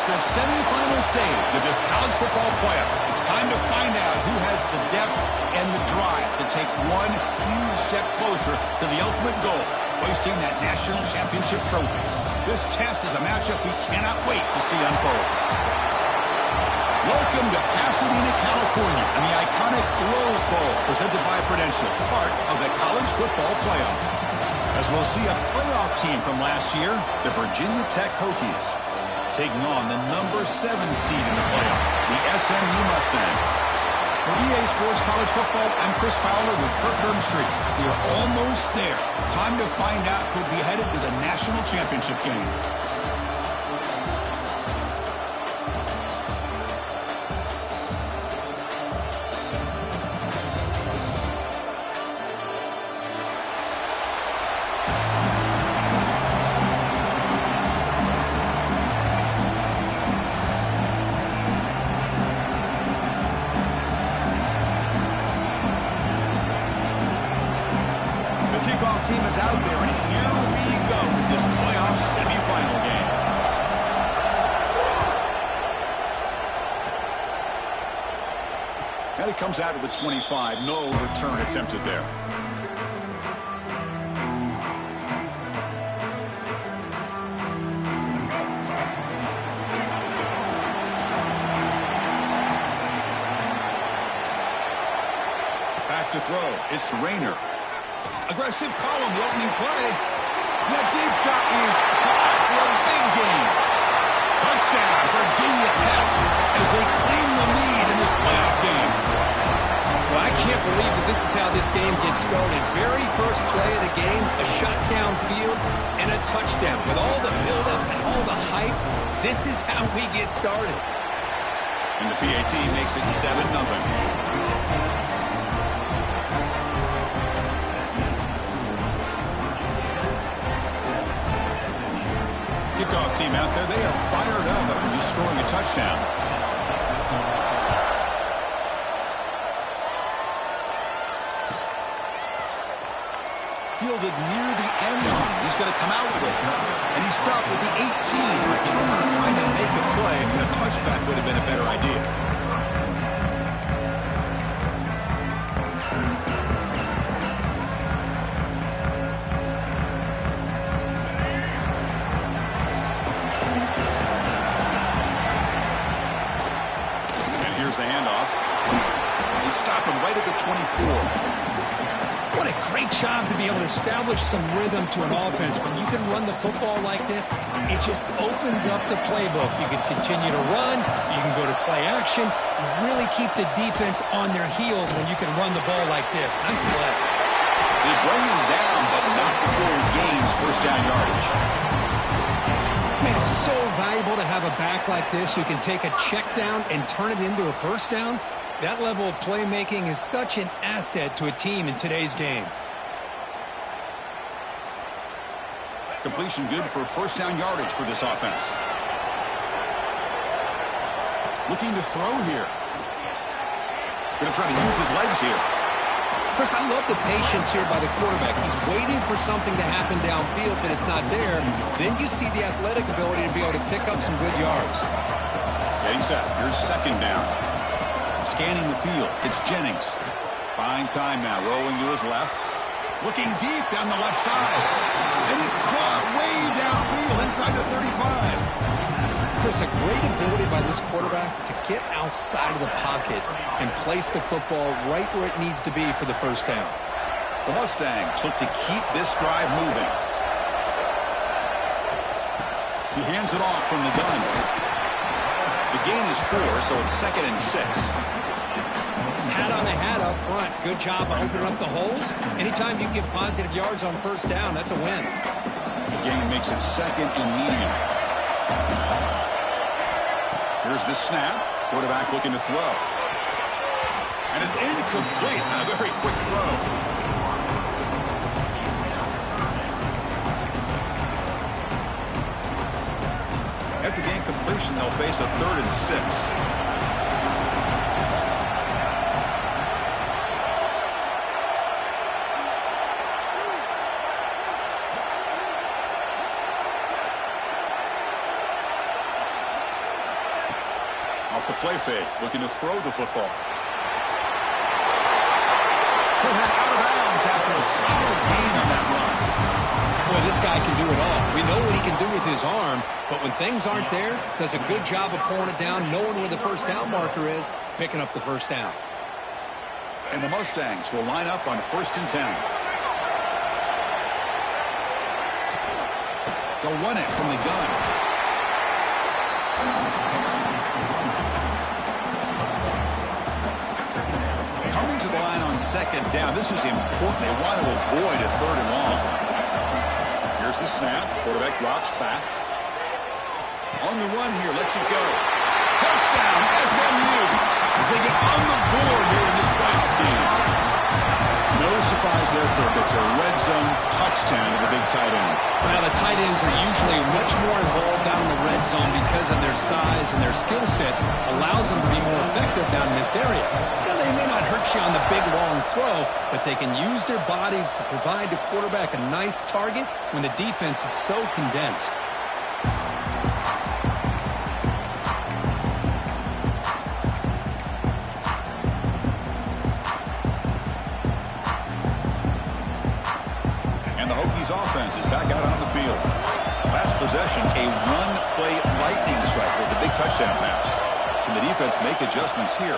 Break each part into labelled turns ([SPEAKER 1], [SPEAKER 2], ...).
[SPEAKER 1] It's the semifinal stage of this college football playoff. It's time to find out who has the depth and the drive to take one huge step closer to the ultimate goal, hoisting that national championship trophy. This test is a matchup we cannot wait to see unfold. Welcome to Pasadena, California, and the iconic Rose Bowl presented by Prudential, part of the college football playoff. As we'll see a playoff team from last year, the Virginia Tech Hokies, taking on the number 7 seed in the playoff, the SMU Mustangs. For EA Sports College Football, I'm Chris Fowler with Kirk Herbstreit. We are almost there. Time to find out who'll be headed to the national championship game. Team is out there, and here we go with this playoff semifinal game. And it comes out of the 25. No return attempted there. Back to throw. It's Rayner. Aggressive call on the opening play. That deep shot is caught for a big gain. Touchdown, Virginia Tech, as they claim the lead in this playoff game.
[SPEAKER 2] Well, I can't believe that this is how this game gets started. Very first play of the game, a shot downfield, and a touchdown. With all the buildup and all the hype, this is how we get started.
[SPEAKER 1] And the PAT makes it 7-0. Kickoff team out there, they are fired up after just scoring a touchdown. Fielded near the end line. He's going to come out with it. And he stopped with the 18. Returner trying to make a play, and a touchback would have been a better idea. The handoff. They stop him right at the 24.
[SPEAKER 2] What a great job to be able to establish some rhythm to an offense. When you can run the football like this, it just opens up the playbook. You can continue to run. You can go to play action. You really keep the defense on their heels when you can run the ball like this. Nice play.
[SPEAKER 1] They bring him down, but not before he gains first down yardage.
[SPEAKER 2] Man, it's so valuable to have a back like this who can take a check down and turn it into a first down. That level of playmaking is such an asset to a team in today's game.
[SPEAKER 1] Completion good for first down yardage for this offense. Looking to throw here. Going to try to use his legs here.
[SPEAKER 2] Chris, I love the patience here by the quarterback. He's waiting for something to happen downfield, but it's not there. Then you see the athletic ability to be able to pick up some good yards.
[SPEAKER 1] Getting set. Here's second down. Scanning the field. It's Jennings. Buying time now. Rolling to his left. Looking deep down the left side. And it's caught way downfield inside the 35.
[SPEAKER 2] Chris, a great ability by this quarterback to get outside of the pocket and place the football right where it needs to be for the first down.
[SPEAKER 1] The Mustangs look to keep this drive moving. He hands it off from the gun. The gain is 4, so it's 2nd and 6.
[SPEAKER 2] Hat on a hat up front. Good job opening up the holes. Anytime you get positive yards on first down, that's a win.
[SPEAKER 1] The gain makes it 2nd and medium. Here's the snap. Quarterback looking to throw. And it's incomplete. A very quick throw. At the gain completion, they'll face a 3rd and 6. off the play fake, looking to throw the football. He'll head out of bounds after a solid gain on that run.
[SPEAKER 2] Boy, this guy can do it all. We know what he can do with his arm, but when things aren't there, does a good job of pulling it down, knowing where the first down marker is, picking up the first down.
[SPEAKER 1] And the Mustangs will line up on 1st and 10. They'll run it from the gun. Coming to the line on 2nd down. This is important. They want to avoid a 3rd and long. Here's the snap. Quarterback drops back. On the run here. Lets it go. Touchdown, SMU. As they get on the board here in this playoff game. No surprise there, Kirk. It's a red zone touchdown to the big tight end.
[SPEAKER 2] Well, the tight ends are usually much more involved down in the red zone because of their size and their skill set allows them to be more effective down in this area. Now, they may not hurt you on the big, long throw, but they can use their bodies to provide the quarterback a nice target when the defense is so condensed.
[SPEAKER 1] Offense is back out on the field. Last possession, a run-play lightning strike with the big touchdown pass. Can the defense make adjustments here?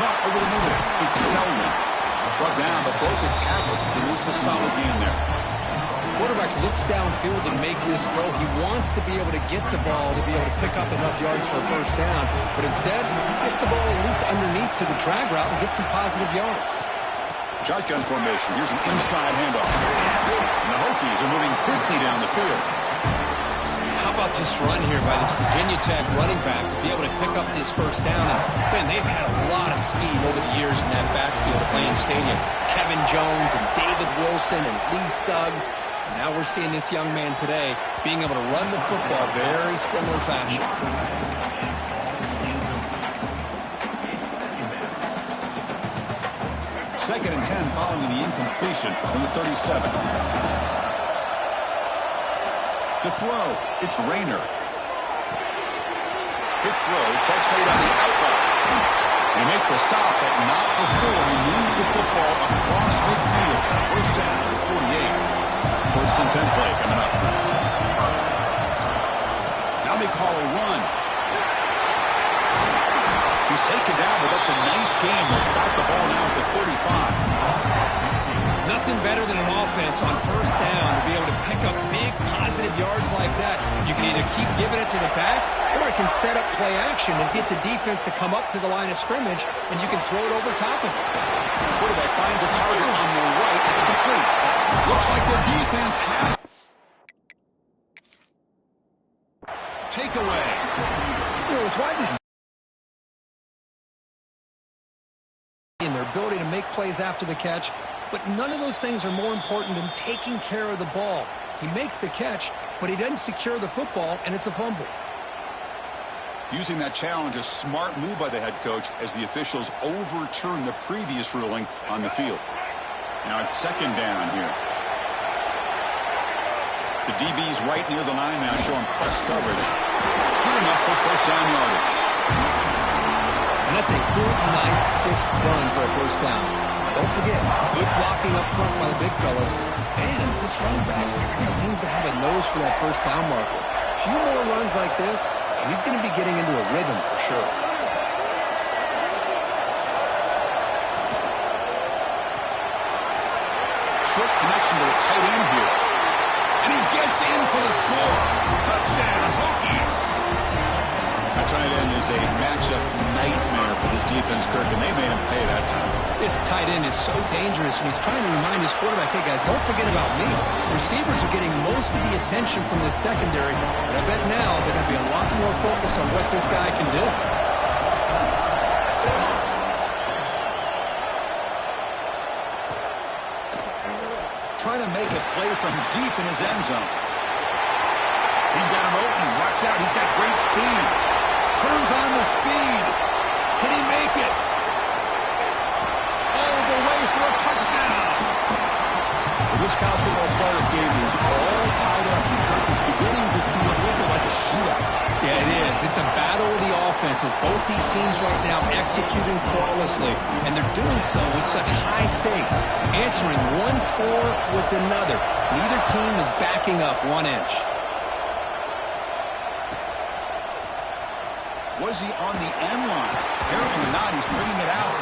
[SPEAKER 1] Caught over the middle. It's Selman. Brought down, but broke a tackle to produce a solid gain there.
[SPEAKER 2] Quarterback looks downfield to make this throw. He wants to be able to get the ball to be able to pick up enough yards for a first down, but instead, gets the ball at least underneath to the drag route and gets some positive yards.
[SPEAKER 1] Shotgun formation. Here's an inside handoff. And the Hokies are moving quickly down the field.
[SPEAKER 2] How about this run here by this Virginia Tech running back to be able to pick up this first down? And, man, they've had a lot of speed over the years in that backfield at Lane Stadium. Kevin Jones and David Wilson and Lee Suggs. And now we're seeing this young man today being able to run the football very similar fashion.
[SPEAKER 1] 2nd and 10 following the incompletion from the 37. To throw, it's Rayner. Big throw, catch made on the outlet. They make the stop, but not before he moves the football across midfield. First down to 48. 1st and 10 play coming up. Now they call a run. He's taken down, but that's a nice gain. They'll spot the ball now at the 35.
[SPEAKER 2] Nothing better than an offense on first down to be able to pick up big positive yards like that. You can either keep giving it to the back, or it can set up play action and get the defense to come up to the line of scrimmage, and you can throw it over top of it.
[SPEAKER 1] The quarterback finds a target on the right. It's complete. Looks like the defense has. Takeaway.
[SPEAKER 2] You know, it's wide receiver in their ability to make plays after the catch, but none of those things are more important than taking care of the ball. He makes the catch, but he doesn't secure the football, and it's a fumble.
[SPEAKER 1] Using that challenge, a smart move by the head coach as the officials overturn the previous ruling on the field. Now it's 2nd down here. The DB's right near the line now, showing press coverage. Good enough for first down yardage.
[SPEAKER 2] And that's a good, nice, crisp run for a first down. Don't forget, good blocking up front by the big fellas. And this running back just seems to have a nose for that first down marker. A few more runs like this, and he's going to be getting into a rhythm for sure.
[SPEAKER 1] Short connection to the tight end here. And he gets in for the score. Touchdown, Hokies. That tight end is a matchup nightmare for this defense, Kirk, and they made him pay that time.
[SPEAKER 2] This tight end is so dangerous, and he's trying to remind his quarterback, hey, guys, don't forget about me. Receivers are getting most of the attention from this secondary, but I bet now they're going to be a lot more focused on what this guy can do.
[SPEAKER 1] Trying to make a play from deep in his end zone. He's got him open. Watch out. He's got great speed. Turns on the speed. Can he make it? All the way for a touchdown. Well, this college football players game is all tied up. It's beginning to feel a little bit like a shootout.
[SPEAKER 2] Yeah, it is. It's a battle of the offenses. Both these teams right now executing flawlessly, and they're doing so with such high stakes, answering one score with another. Neither team is backing up 1 inch.
[SPEAKER 1] Was he on the end line? Apparently not. He's bringing it out.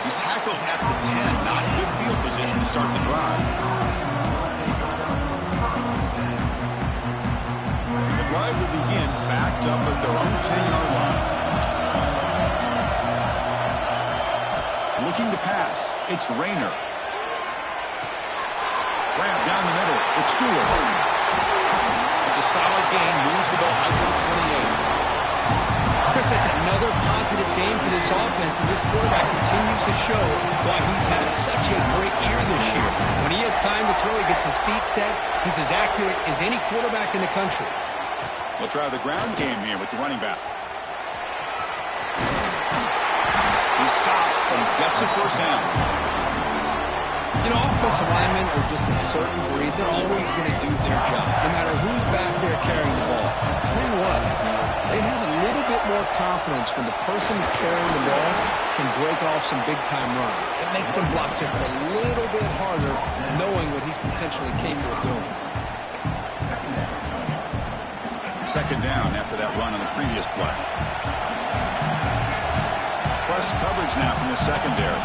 [SPEAKER 1] He's tackled at the 10. Not good field position to start the drive. The drive will begin backed up at their own 10-yard line. Looking to pass. It's Rayner. Grab down the middle. It's Stewart. It's a solid gain. Moves the ball out to the 28.
[SPEAKER 2] Chris, it's another positive game for this offense, and this quarterback continues to show why he's had such a great year this year. When he has time to throw, he gets his feet set. He's as accurate as any quarterback in the country.
[SPEAKER 1] We'll try the ground game here with the running back. He stopped and gets a first down.
[SPEAKER 2] You know, offensive linemen are just a certain breed. They're always going to do their job, no matter who's back there carrying the ball. I'll tell you what, they have a little bit more confidence when the person that's carrying the ball can break off some big-time runs. It makes them block just a little bit harder, knowing what he's potentially capable of doing.
[SPEAKER 1] Second down after that run on the previous play. Press coverage now from the secondary.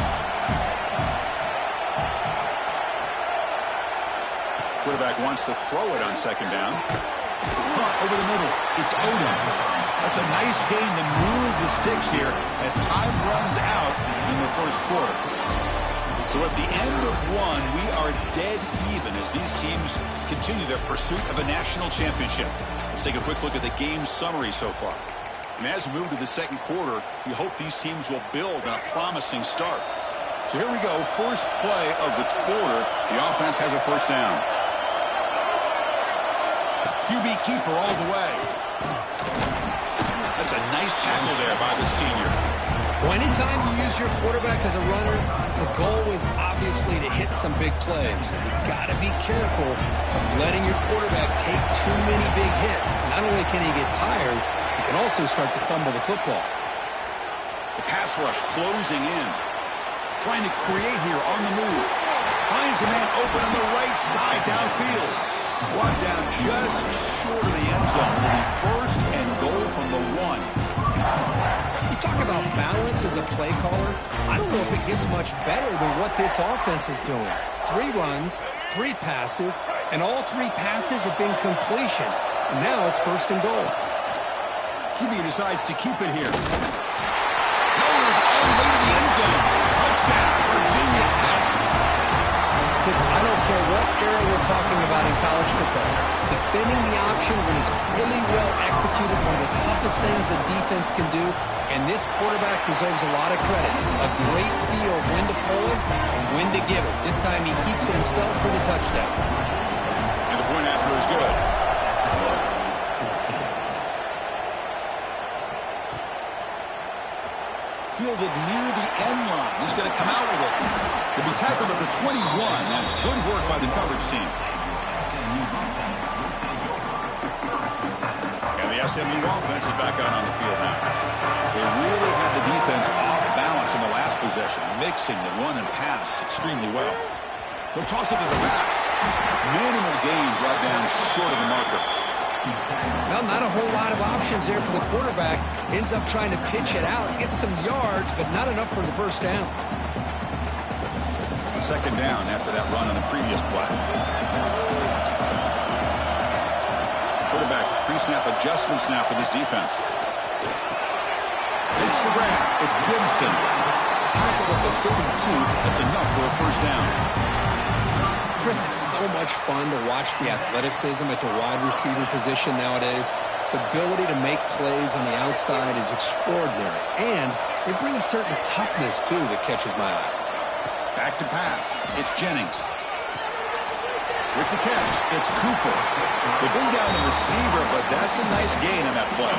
[SPEAKER 1] Quarterback wants to throw it on second down. Caught over the middle. It's Odom. That's a nice game to move the sticks here as time runs out in the first quarter. So at the end of one, we are dead even as these teams continue their pursuit of a national championship. Let's take a quick look at the game summary so far. And as we move to the second quarter, we hope these teams will build on a promising start. So here we go. First play of the quarter. The offense has a first down. QB keeper all the way. That's a nice tackle there by the senior.
[SPEAKER 2] Well, anytime you use your quarterback as a runner, the goal is obviously to hit some big plays. You've got to be careful of letting your quarterback take too many big hits. Not only can he get tired, he can also start to fumble the football.
[SPEAKER 1] The pass rush closing in. Trying to create here on the move. Finds a man open on the right side downfield. Brought down just short of the end zone. Will be first and goal from the 1.
[SPEAKER 2] You talk about balance as a play caller. I don't know if it gets much better than what this offense is doing. 3 runs, 3 passes, and all 3 passes have been completions. And now it's first and goal.
[SPEAKER 1] QB decides to keep it here. Lowers all the way to the end zone. Touchdown, Virginia Tech.
[SPEAKER 2] Because I don't care what era we're talking about in college football. Defending the option when it's really well executed, one of the toughest things a defense can do, and this quarterback deserves a lot of credit. A great feel of when to pull it and when to give it. This time he keeps it himself for the touchdown.
[SPEAKER 1] And the point after is good. Fielded near the end line. He's going to come out with it. He'll be tackled at the 21. That's good work by the coverage team. And the SMU offense is back out on the field now. They really had the defense off balance in the last possession, mixing the run and pass extremely well. They'll toss it to the back. Minimal gain brought down short of the marker.
[SPEAKER 2] Well, not a whole lot of options there for the quarterback. Ends up trying to pitch it out, gets some yards, but not enough for the first down.
[SPEAKER 1] Second down after that run on the previous play. Quarterback pre-snap adjustments now for this defense. Takes the grab. It's Gibson. Tackled at the 32. That's enough for a first down.
[SPEAKER 2] Chris, it's so much fun to watch the athleticism at the wide receiver position nowadays. The ability to make plays on the outside is extraordinary. And they bring a certain toughness, too, that catches my eye.
[SPEAKER 1] Back to pass. It's Jennings. With the catch, it's Cooper. They bring down the receiver, but that's a nice gain on that play.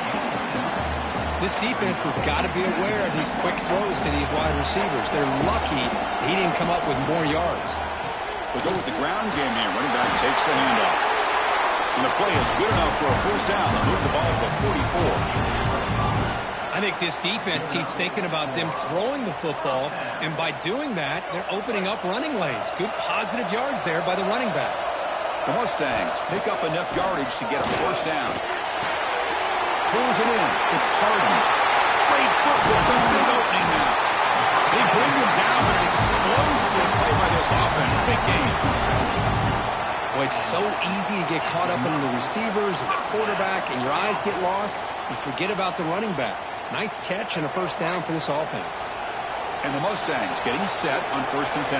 [SPEAKER 2] This defense has got to be aware of these quick throws to these wide receivers. They're lucky he didn't come up with more yards.
[SPEAKER 1] They'll go with the ground game here. Running back takes the handoff. And the play is good enough for a first down. They'll move the ball to the 44.
[SPEAKER 2] I think this defense keeps thinking about them throwing the football, and by doing that, they're opening up running lanes. Good positive yards there by the running back.
[SPEAKER 1] The Mustangs pick up enough yardage to get a first down. Pulls it in. It's Harden. Great footwork. A big opening now. They bring him down with an explosive play by this offense. Big game.
[SPEAKER 2] Well, it's so easy to get caught up in the receivers and the quarterback, and your eyes get lost. You forget about the running back. Nice catch and a first down for this offense.
[SPEAKER 1] And the Mustangs getting set on 1st and 10.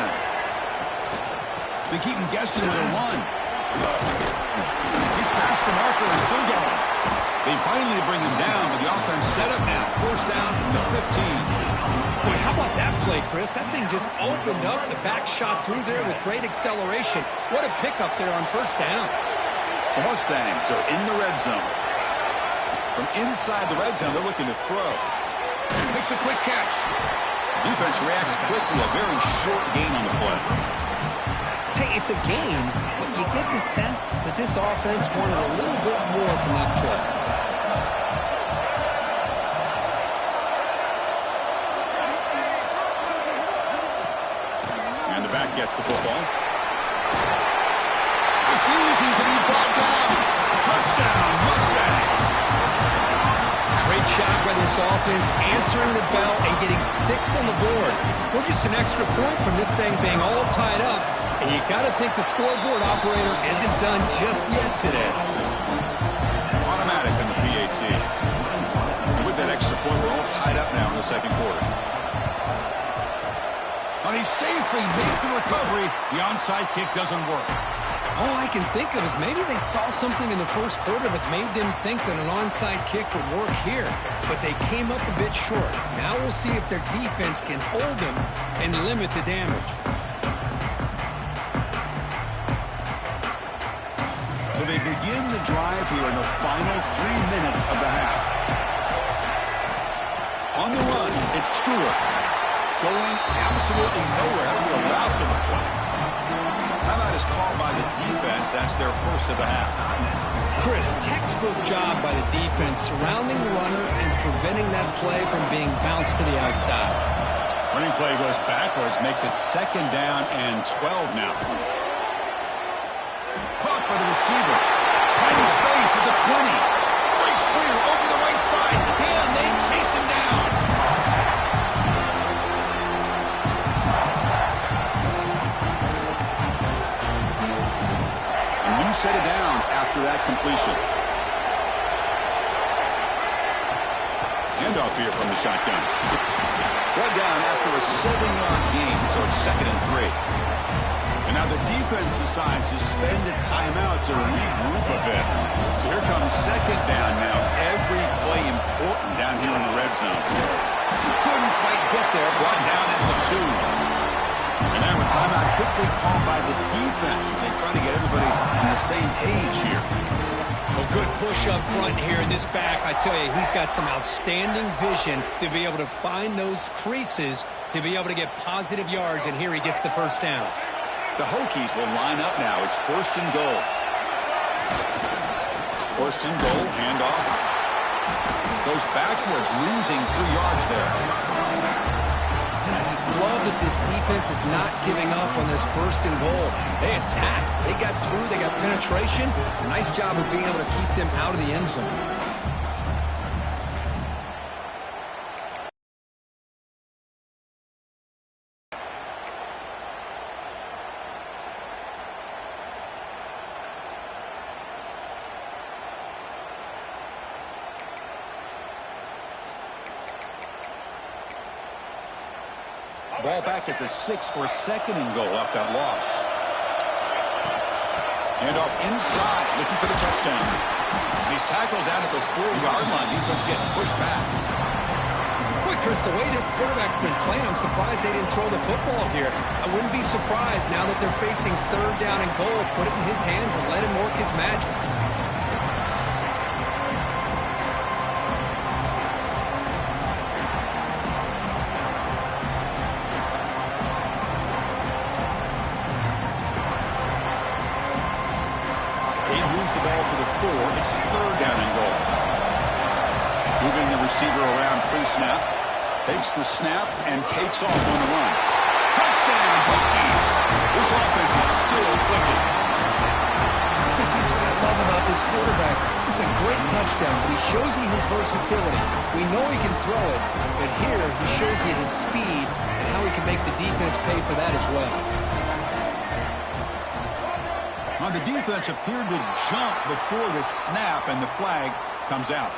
[SPEAKER 1] They keep him guessing with a run. He's past the marker and still going. They finally bring him down, but the offense set up now. First down from the 15.
[SPEAKER 2] Boy, how about that play, Chris? That thing just opened up. The back shot through there with great acceleration. What a pickup there on first down.
[SPEAKER 1] The Mustangs are in the red zone. From inside the red zone, they're looking to throw. Makes a quick catch. Defense reacts quickly. A very short gain on the play.
[SPEAKER 2] Hey, it's a game, but you get the sense that this offense wanted a little bit more from that play.
[SPEAKER 1] And the back gets the football. Refusing to be brought down. Touchdown, Mustangs.
[SPEAKER 2] Great job by this offense, answering the bell and getting 6 on the board. We're just an extra point from this thing being all tied up, and you got to think the scoreboard operator isn't done just yet today.
[SPEAKER 1] Automatic in the PAT. And with that extra point, we're all tied up now in the second quarter. But he safely made the recovery. The onside kick doesn't work.
[SPEAKER 2] All I can think of is maybe they saw something in the first quarter that made them think that an onside kick would work here. But they came up a bit short. Now we'll see if their defense can hold them and limit the damage.
[SPEAKER 1] So they begin the drive here in the final 3 minutes of the half. On the run, it's Stewart. Going absolutely nowhere to allow some play. Timeout is called by the defense. That's their first of the half.
[SPEAKER 2] Chris, textbook job by the defense surrounding the runner and preventing that play from being bounced to the outside.
[SPEAKER 1] Running play goes backwards, makes it 2nd down and 12 now. Caught by the receiver. Finding space at the 20. Breaks free over the right side. And they chase him down. Set of downs after that completion. Handoff here from the shotgun. Brought down after a 7-yard gain, so it's 2nd and 3. And now the defense decides to spend a timeout to regroup a bit. So here comes 2nd down now. Every play important down here in the red zone. Couldn't quite get there, brought down at the 2. And now a timeout quickly called by the defense as they try to get everybody on the same page here.
[SPEAKER 2] A good push up front here in this back. I tell you, he's got some outstanding vision to be able to find those creases to be able to get positive yards, and here he gets the first down.
[SPEAKER 1] The Hokies will line up now. It's 1st and goal. 1st and goal, handoff. Goes backwards, losing 3 yards there.
[SPEAKER 2] And I just love that this defense is not giving up on this 1st and goal. They attacked. They got through. They got penetration. Nice job of being able to keep them out of the end zone.
[SPEAKER 1] Ball back at the 6 for 2nd and goal off that loss. Handoff inside, looking for the touchdown. And he's tackled down at the 4-yard line. Defense getting pushed back.
[SPEAKER 2] Boy, Chris, the way this quarterback's been playing, I'm surprised they didn't throw the football here. I wouldn't be surprised now that they're facing 3rd down and goal. Put it in his hands and let him work his magic.
[SPEAKER 1] He moves the ball to the 4. It's third down and goal. Moving the receiver around pre-snap. Takes the snap and takes off on the run. Touchdown, Hokies! This offense is still clicking.
[SPEAKER 2] That's what I love about this quarterback. It's a great touchdown, but he shows you his versatility. We know he can throw it, but here he shows you his speed and how he can make the defense pay for that as well.
[SPEAKER 1] Now, the defense appeared to jump before the snap, and the flag comes out.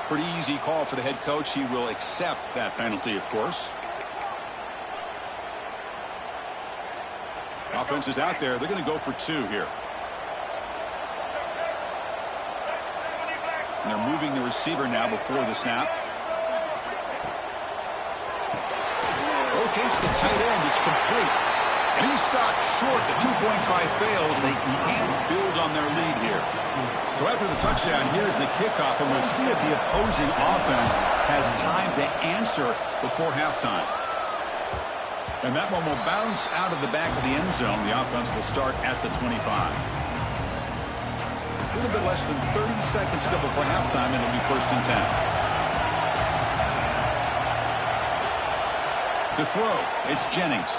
[SPEAKER 1] Pretty easy call for the head coach. He will accept that penalty, of course. Offense is out there. They're going to go for 2 here. And they're moving the receiver now before the snap. Rotates the tight end. It's complete. And he stopped short. The 2-point try fails. They can't build on their lead here. So after the touchdown, here's the kickoff, and we'll see if the opposing offense has time to answer before halftime. And that one will bounce out of the back of the end zone. The offense will start at the 25. A little bit less than 30 seconds to go before halftime, and it'll be 1st and 10. To throw, it's Jennings.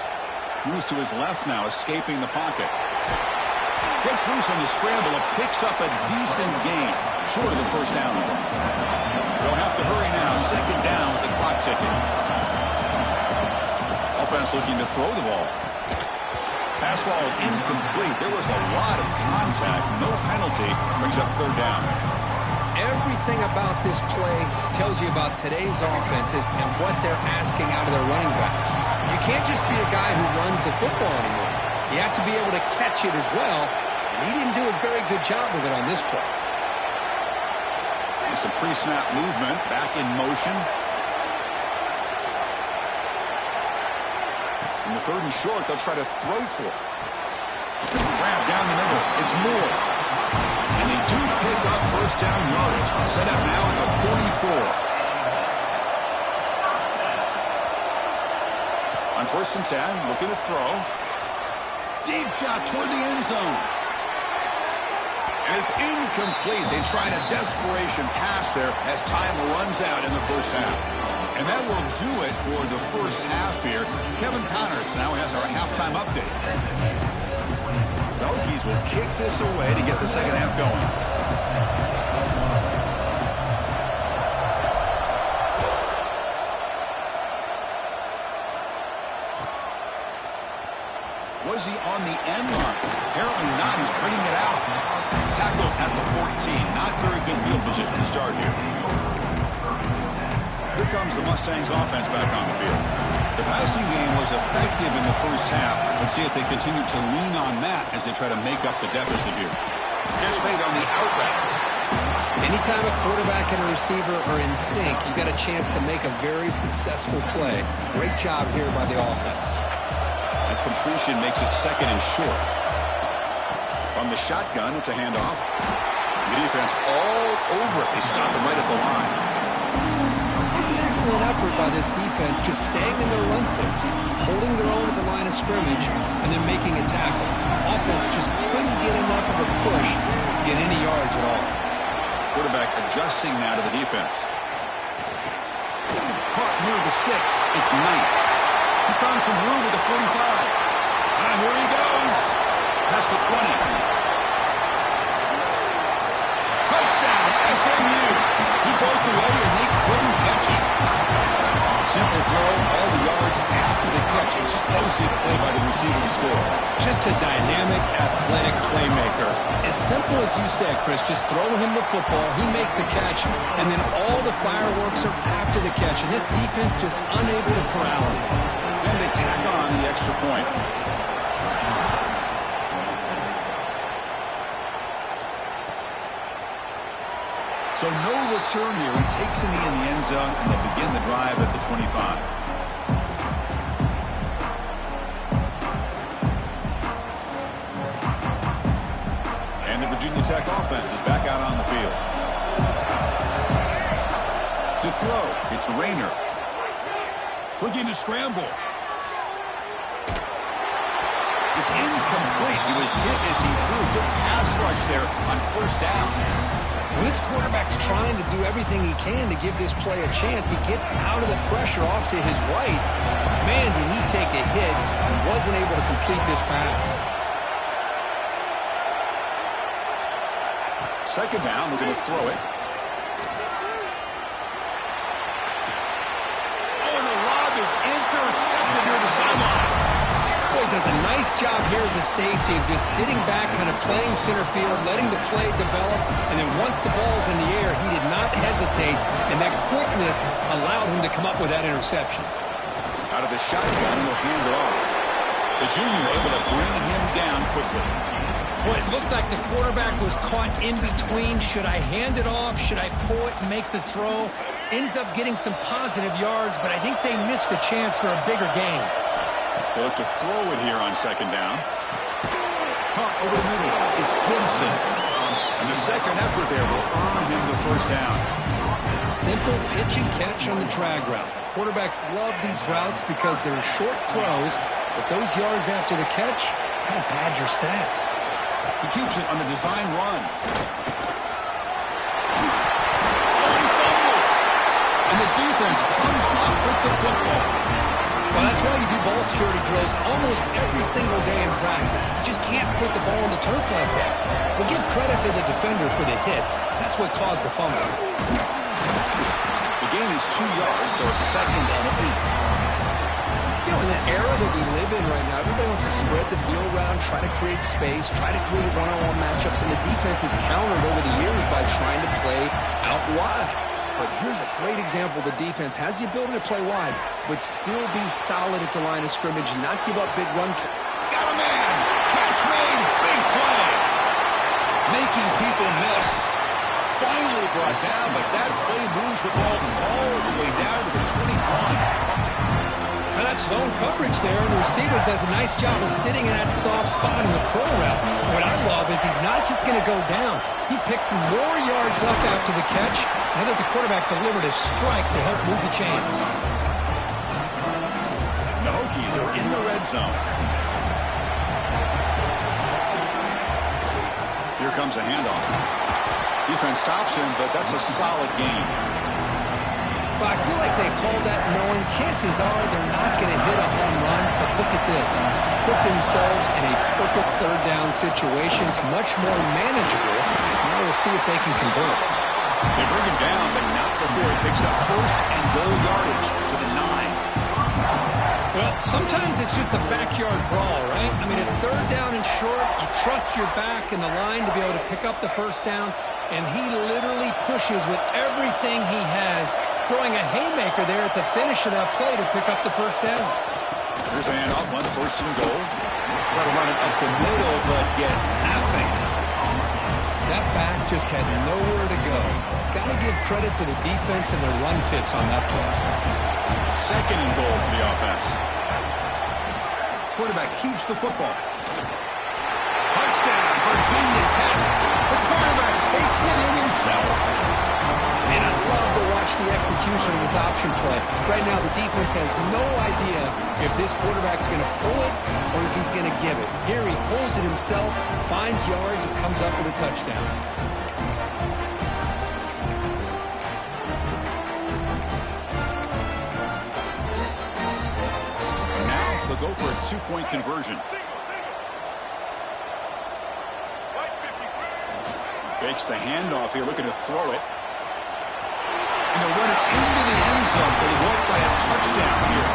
[SPEAKER 1] Moves to his left now, escaping the pocket. Gets loose on the scramble and picks up a decent gain, short of the first down. They'll have to hurry now, 2nd down with the clock ticking. Offense looking to throw the ball. Pass ball is incomplete. There was a lot of contact. No penalty. Brings up 3rd down.
[SPEAKER 2] Everything about this play tells you about today's offenses and what they're asking out of their running backs. You can't just be a guy who runs the football anymore. You have to be able to catch it as well, and he didn't do a very good job of it on this play.
[SPEAKER 1] There's some pre-snap movement, back in motion. In the 3rd and short, they'll try to throw for it. Grab down the middle. It's Moore. And they do pick up 1st down yardage. Set up now at the 44. On 1st and 10, looking to throw. Deep shot toward the end zone. And it's incomplete. They tried a desperation pass there as time runs out in the 1st half. And that will do it for the 1st half here. Kevin Connors now has our halftime update. The Hokies will kick this away to get the 2nd half going. Was he on the end line? Apparently not. He's bringing it out. Tackle at the 14. Not very good field position to start here. Here comes the Mustangs offense back on the field. The passing game was effective in the 1st half. Let's see if they continue to lean on that as they try to make up the deficit here. Catch made on the out route.
[SPEAKER 2] Anytime a quarterback and a receiver are in sync, you got a chance to make a very successful play. Great job here by the offense.
[SPEAKER 1] That completion makes it 2nd and short. From the shotgun, it's a handoff. The defense all over it. They stop him right at the line.
[SPEAKER 2] It's an excellent effort by this defense, just staying in their run fix, holding their own at the line of scrimmage, and then making a tackle. Offense just couldn't get enough of a push to get any yards at all.
[SPEAKER 1] Quarterback adjusting now to the defense. Caught near the sticks. It's Knight. He's found some room at the 45. And here he goes. Past the 20. Touchdown, SMU. He broke away and they couldn't catch him. Simple throw, all the yards after the catch. Explosive play by the receiver to score.
[SPEAKER 2] Just a dynamic, athletic playmaker. As simple as you said, Chris, just throw him the football, he makes a catch, and then all the fireworks are after the catch. And this defense just unable to corral him.
[SPEAKER 1] And they tack on the extra point. So no return here. He takes a knee in the end zone, and they'll begin the drive at the 25. And the Virginia Tech offense is back out on the field. To throw, it's Rayner. Looking to scramble. It's incomplete. He was hit as he threw. Good pass rush there on first down.
[SPEAKER 2] Well, this quarterback's trying to do everything he can to give this play a chance. He gets out of the pressure off to his right. Man, did he take a hit and wasn't able to complete this pass.
[SPEAKER 1] Second down, we're going to throw it. Oh, the lob is intercepted near the sideline.
[SPEAKER 2] Boy, does a nice job here as a safety of just sitting back, kind of playing center field, letting the play develop, and then once the ball's in the air, he did not hesitate, and that quickness allowed him to come up with that interception.
[SPEAKER 1] Out of the shotgun, he'll hand it off. The junior able to bring him down quickly.
[SPEAKER 2] Well, it looked like the quarterback was caught in between. Should I hand it off? Should I pull it and make the throw? Ends up getting some positive yards, but I think they missed a chance for a bigger gain.
[SPEAKER 1] They look to throw it here on second down. Punt over the middle. It's Gibson. And the second effort there will earn him the first down.
[SPEAKER 2] Simple pitch and catch on the drag route. Quarterbacks love these routes because they're short throws, but those yards after the catch kind of pad your stats.
[SPEAKER 1] He keeps it on the design run. Oh, he fumbles. And the defense comes up with the football.
[SPEAKER 2] Well, that's why you do ball security drills almost every single day in practice. You just can't put the ball on the turf like that. But give credit to the defender for the hit, because that's what caused the fumble.
[SPEAKER 1] The gain is 2 yards, so it's second and 8.
[SPEAKER 2] You know, in the era that we live in right now, everybody wants to spread the field around, try to create space, try to create one-on-one matchups, and the defense has countered over the years by trying to play out wide. But here's a great example. The defense has the ability to play wide, but still be solid at the line of scrimmage, not give up big run.
[SPEAKER 1] Got a man. Catch made. Big play. Making people miss. Finally brought down, but that play moves the ball all the way down to the 21.
[SPEAKER 2] Now that zone coverage there, and the receiver does a nice job of sitting in that soft spot in the crow route. What I love is he's not just going to go down. He picks some more yards up after the catch. Now that the quarterback delivered a strike to help move the chains.
[SPEAKER 1] The Hokies are in the red zone. Here comes a handoff. Defense stops him, but that's a solid gain.
[SPEAKER 2] But I feel like they called that knowing chances are they're not going to hit a home run. But look at this. Put themselves in a perfect third down situation. It's much more manageable. Now we'll see if they can convert.
[SPEAKER 1] They bring him down, but not before he picks up first and goal yardage to the 9.
[SPEAKER 2] Well, sometimes it's just a backyard brawl, right? I mean, it's third down and short. You trust your back in the line to be able to pick up the first down. And he literally pushes with everything he has, throwing a haymaker there at the finish of that play to pick up the first down.
[SPEAKER 1] Here's a handoff, one first and goal. Try to run it up the middle, but get nothing.
[SPEAKER 2] That back just had nowhere to go. Got to give credit to the defense and their run fits on that play.
[SPEAKER 1] Second and goal for the offense. Quarterback keeps the football. Touchdown, Virginia Tech. The quarterback takes it in himself.
[SPEAKER 2] Man, I love to watch the execution of this option play. Right now, the defense has no idea if this quarterback's going to pull it or if he's going to give it. Here he pulls it himself, finds yards, and comes up with a touchdown.
[SPEAKER 1] And now they'll go for a 2-point conversion. Fakes the handoff here, looking to throw it. And they'll run it into the end zone to the walk by a touchdown here.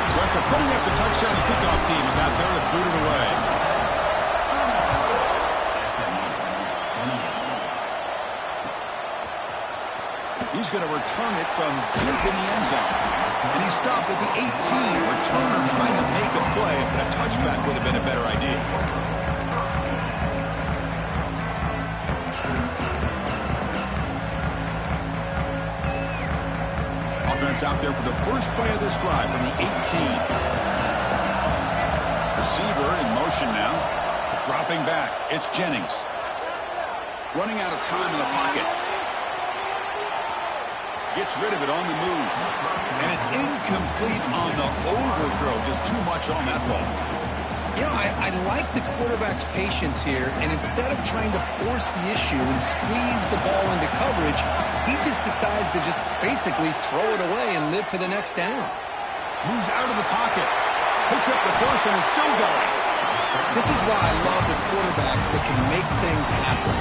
[SPEAKER 1] So after putting up the touchdown, the kickoff team is out there to boot it away. He's going to return it from deep in the end zone. And he stopped at the 18. Returner trying to make a play, but a touchback would have been a better idea. Offense out there for the first play of this drive from the 18. Receiver in motion now. Dropping back. It's Jennings. Running out of time in the pocket. Gets rid of it on the move. And it's incomplete on the overthrow. Just too much on that ball.
[SPEAKER 2] You know, I like the quarterback's patience here, and instead of trying to force the issue and squeeze the ball into coverage, he just decides to just basically throw it away and live for the next down.
[SPEAKER 1] Moves out of the pocket. Picks up the first and is still going.
[SPEAKER 2] This is why I love the quarterbacks that can make things happen.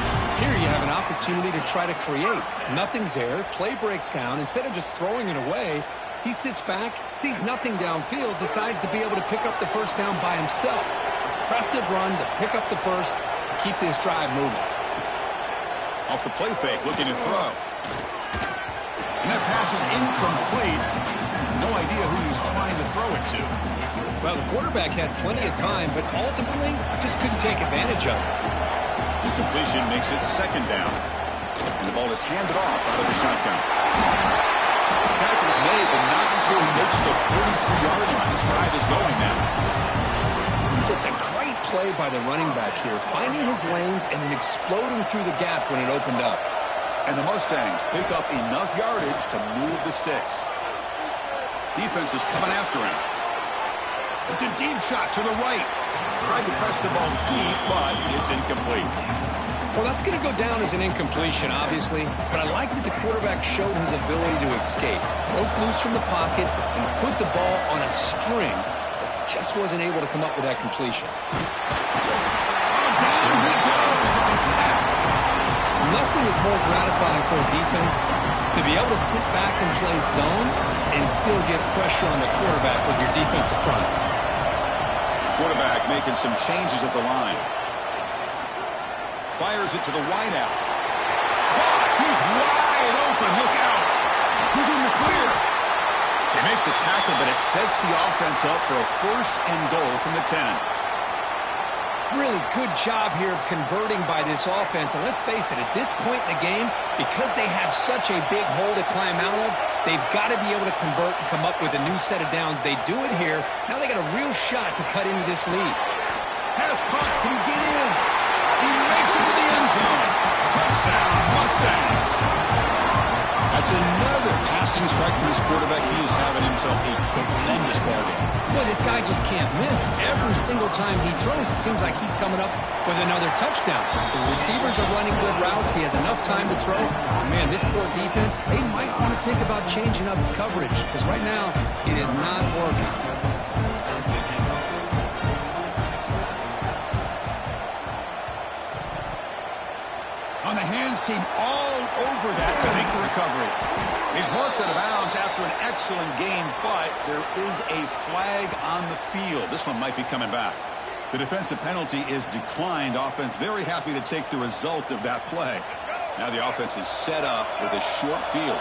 [SPEAKER 2] Here you have an opportunity to try to create. Nothing's there. Play breaks down. Instead of just throwing it away, he sits back, sees nothing downfield, decides to be able to pick up the first down by himself. Impressive run to pick up the first, keep this drive moving.
[SPEAKER 1] Off the play fake, looking to throw. And that pass is incomplete. No idea who he's trying to throw it to.
[SPEAKER 2] Well, the quarterback had plenty of time, but ultimately just couldn't take advantage of it.
[SPEAKER 1] The completion makes it second down. And the ball is handed off out of the shotgun. Tackle's made, but not before he makes the 43-yard line. This drive is going now.
[SPEAKER 2] Just a great play by the running back here, finding his lanes and then exploding through the gap when it opened up.
[SPEAKER 1] And the Mustangs pick up enough yardage to move the sticks. Defense is coming after him. It's a deep shot to the right. Tried to press the ball deep, but it's incomplete.
[SPEAKER 2] Well, that's going to go down as an incompletion, obviously, but I like that the quarterback showed his ability to escape. Broke loose from the pocket and put the ball on a string, but just wasn't able to come up with that completion.
[SPEAKER 1] Oh, down he goes. It's a sack.
[SPEAKER 2] Nothing is more gratifying for a defense to be able to sit back and play zone and still get pressure on the quarterback with your defensive front.
[SPEAKER 1] Quarterback making some changes at the line. Fires it to the wideout. He's wide open. Look out. Who's in the clear? They make the tackle, but it sets the offense up for a first and goal from the 10.
[SPEAKER 2] Really good job here of converting by this offense. And let's face it, at this point in the game, because they have such a big hole to climb out of, they've got to be able to convert and come up with a new set of downs. They do it here. Now they got a real shot to cut into this lead.
[SPEAKER 1] Pass caught. Can he get in? He makes it to the end zone. Touchdown, Mustangs. That's another passing strike from this quarterback. He is having himself a tremendous ball game.
[SPEAKER 2] Boy, this guy just can't miss. Every single time he throws, it seems like he's coming up with another touchdown. The receivers are running good routes. He has enough time to throw. Oh, man, this poor defense, they might want to think about changing up coverage because right now it is not working.
[SPEAKER 1] On the hands team all over that to make the recovery. He's marked out of bounds after an excellent game, but there is a flag on the field. This one might be coming back. The defensive penalty is declined. Offense very happy to take the result of that play. Now the offense is set up with a short field.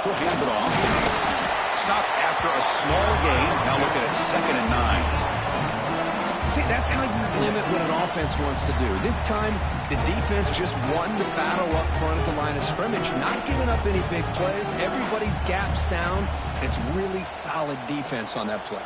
[SPEAKER 1] He'll hand it off. Stop after a small gain. Now look at it, 2nd and 9.
[SPEAKER 2] See, that's how you limit what an offense wants to do. This time, the defense just won the battle up front at the line of scrimmage, not giving up any big plays. Everybody's gap sound. It's really solid defense on that play.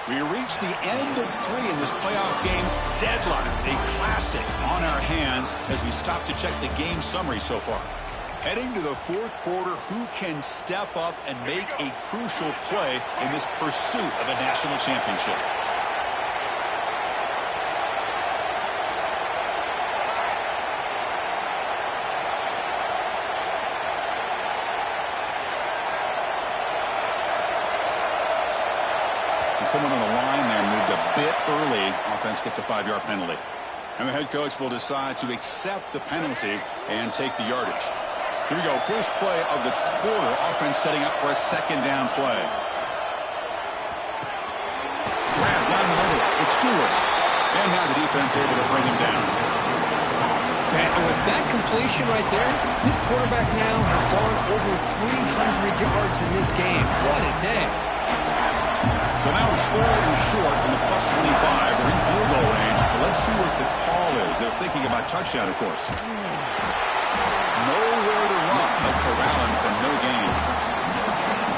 [SPEAKER 1] We reach the end of 3 in this playoff game. Deadline, a classic on our hands as we stop to check the game summary so far. Heading to the 4th quarter, who can step up and make a crucial play in this pursuit of a national championship? And someone on the line there moved a bit early. Offense gets a 5-yard penalty. And the head coach will decide to accept the penalty and take the yardage. Here we go, first play of the quarter. Offense setting up for a 2nd down play. Grab down the middle. It's Stewart. And now the defense able to bring him down.
[SPEAKER 2] And with that completion right there, this quarterback now has gone over 300 yards in this game. What a day.
[SPEAKER 1] So now it's 3rd and short from the +25. They're in field goal range. But let's see what the call is. They're thinking about touchdown, of course. Nowhere to run, but corralling for no gain.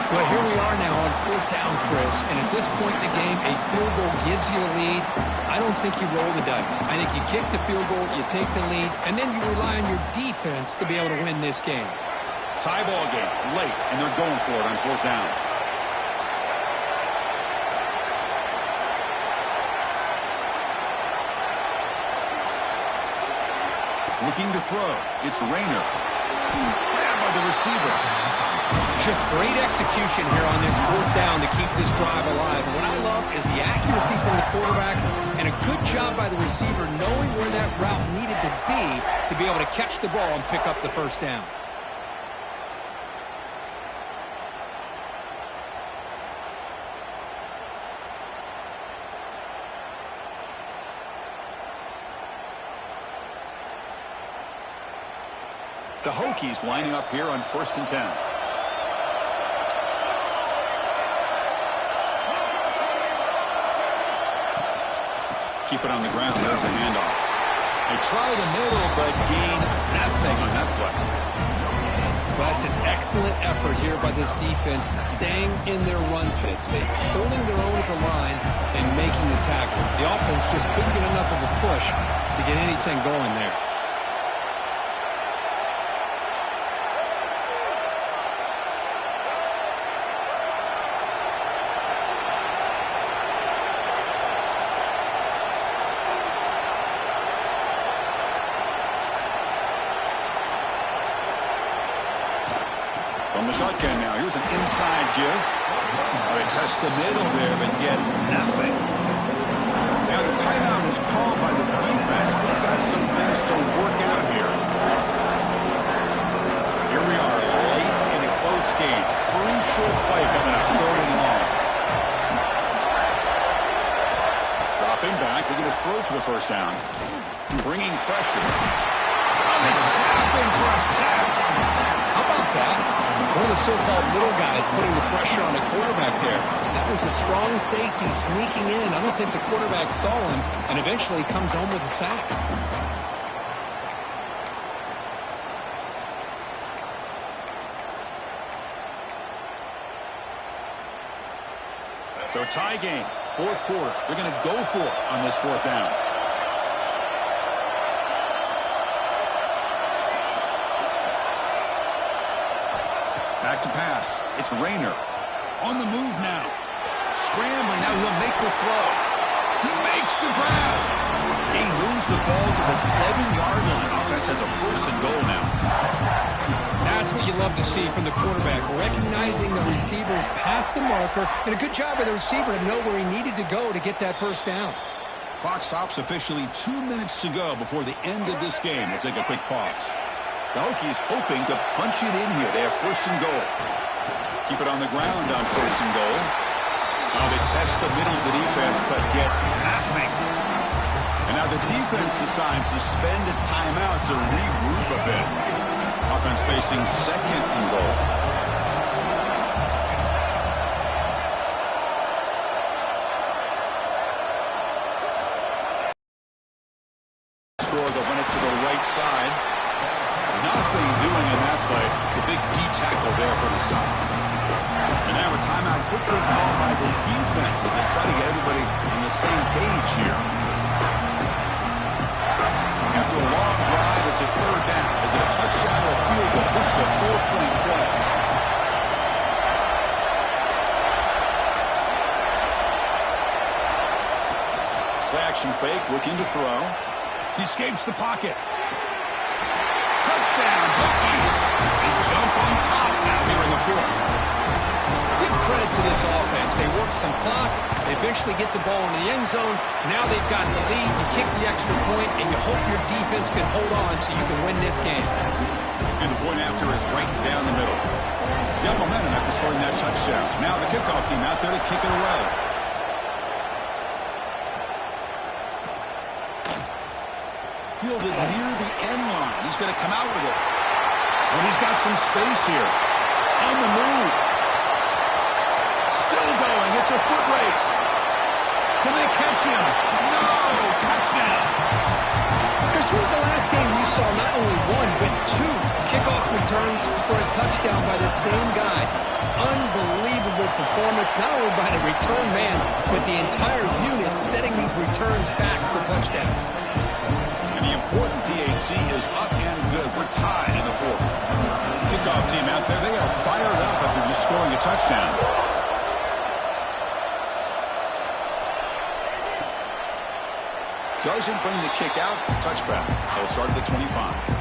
[SPEAKER 2] Well, here we are now on 4th down, Chris, and at this point in the game, a field goal gives you the lead. I don't think you roll the dice. I think you kick the field goal, you take the lead, and then you rely on your defense to be able to win this game.
[SPEAKER 1] Tie ball game, late, and they're going for it on 4th down. Looking to throw. It's Rayner. Grabbed by the receiver.
[SPEAKER 2] Just great execution here on this 4th down to keep this drive alive. And what I love is the accuracy from the quarterback and a good job by the receiver knowing where that route needed to be able to catch the ball and pick up the 1st down.
[SPEAKER 1] The Hokies lining up here on 1st and 10. Keep it on the ground. There's a handoff. They try the middle, but gain nothing on that play.
[SPEAKER 2] Well, that's an excellent effort here by this defense, staying in their run fits. They're holding their own at the line and making the tackle. The offense just couldn't get enough of a push to get anything going there.
[SPEAKER 1] From the shotgun now, here's an inside give. They test the middle there, but get nothing. Now the timeout is called by the defense. They've got some things to work out here. Here we are, late in a close game. Crucial play coming up, 3rd and long. Dropping back, they're going to throw for the 1st down. Bringing pressure. Oh, they trap him for a sack.
[SPEAKER 2] How about that? One of the so-called little guys putting the pressure on the quarterback there. That was a strong safety sneaking in. I don't think the quarterback saw him and eventually comes home with a sack.
[SPEAKER 1] So tie game, 4th quarter. They're going to go for it on this 4th down. Back to pass. It's Rayner. On the move now. Scrambling. Now he'll make the throw. He makes the grab. He moves the ball to the 7-yard line. Offense has a 1st and goal now.
[SPEAKER 2] That's what you love to see from the quarterback, recognizing the receivers past the marker, and a good job by the receiver to know where he needed to go to get that 1st down.
[SPEAKER 1] Clock stops officially 2 minutes to go before the end of this game. We'll take a quick pause. The Hokies hoping to punch it in here. They have 1st and goal. Keep it on the ground on 1st and goal. Now they test the middle of the defense, but get nothing. And now the defense decides to spend a timeout to regroup a bit. Offense facing 2nd and goal. Score, they'll run it to the right side. Nothing doing in that play. The big D tackle there for the stop. And now a timeout quickly called by the defense as they try to get everybody on the same page here. After a long drive, it's a 3rd down. Is it a touchdown or a field goal? This is a 4-point play. Play action fake, looking to throw. He escapes the pocket. Touchdown, Hokies. They jump on top now here in the 4th.
[SPEAKER 2] Give credit to this offense. They work some clock. They eventually get the ball in the end zone. Now they've got the lead. You kick the extra point, and you hope your defense can hold on so you can win this game.
[SPEAKER 1] And the point after is right down the middle. Got momentum after scoring that touchdown. Now the kickoff team out there to kick it away. Fielded near the end line. He's going to come out with it. And he's got some space here. On the move. Still going. It's a foot race. Can they catch him? No! Touchdown!
[SPEAKER 2] Chris, when was the last game we saw not only 1, but 2 kickoff returns for a touchdown by the same guy? unbelievable performance, not only by the return man, but the entire unit setting these returns back for touchdowns.
[SPEAKER 1] And the important PAT is up and good. We're tied in the fourth. Kickoff team out there, they are fired up after just scoring a touchdown. Doesn't bring the kick out. Touchback. They'll start at the 25.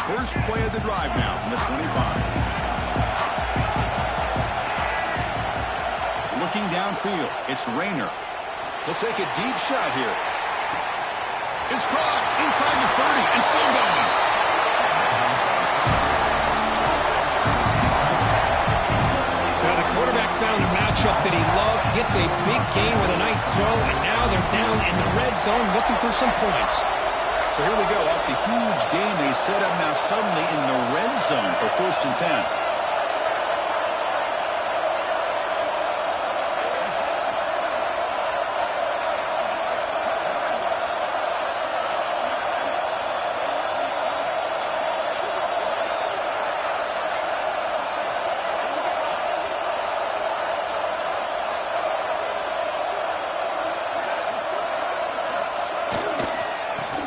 [SPEAKER 1] First play of the drive now from the 25. Looking downfield, it's Rayner. He'll take a deep shot here. It's caught inside the 30 and still going.
[SPEAKER 2] Now the quarterback found a matchup that he loved, gets a big gain with a nice throw, and now they're down in the red zone looking for some points.
[SPEAKER 1] So here we go, off the huge game they set up now suddenly in the red zone for 1st and 10.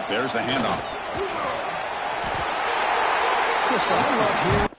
[SPEAKER 1] There's the handoff.
[SPEAKER 2] Yes, what I love here.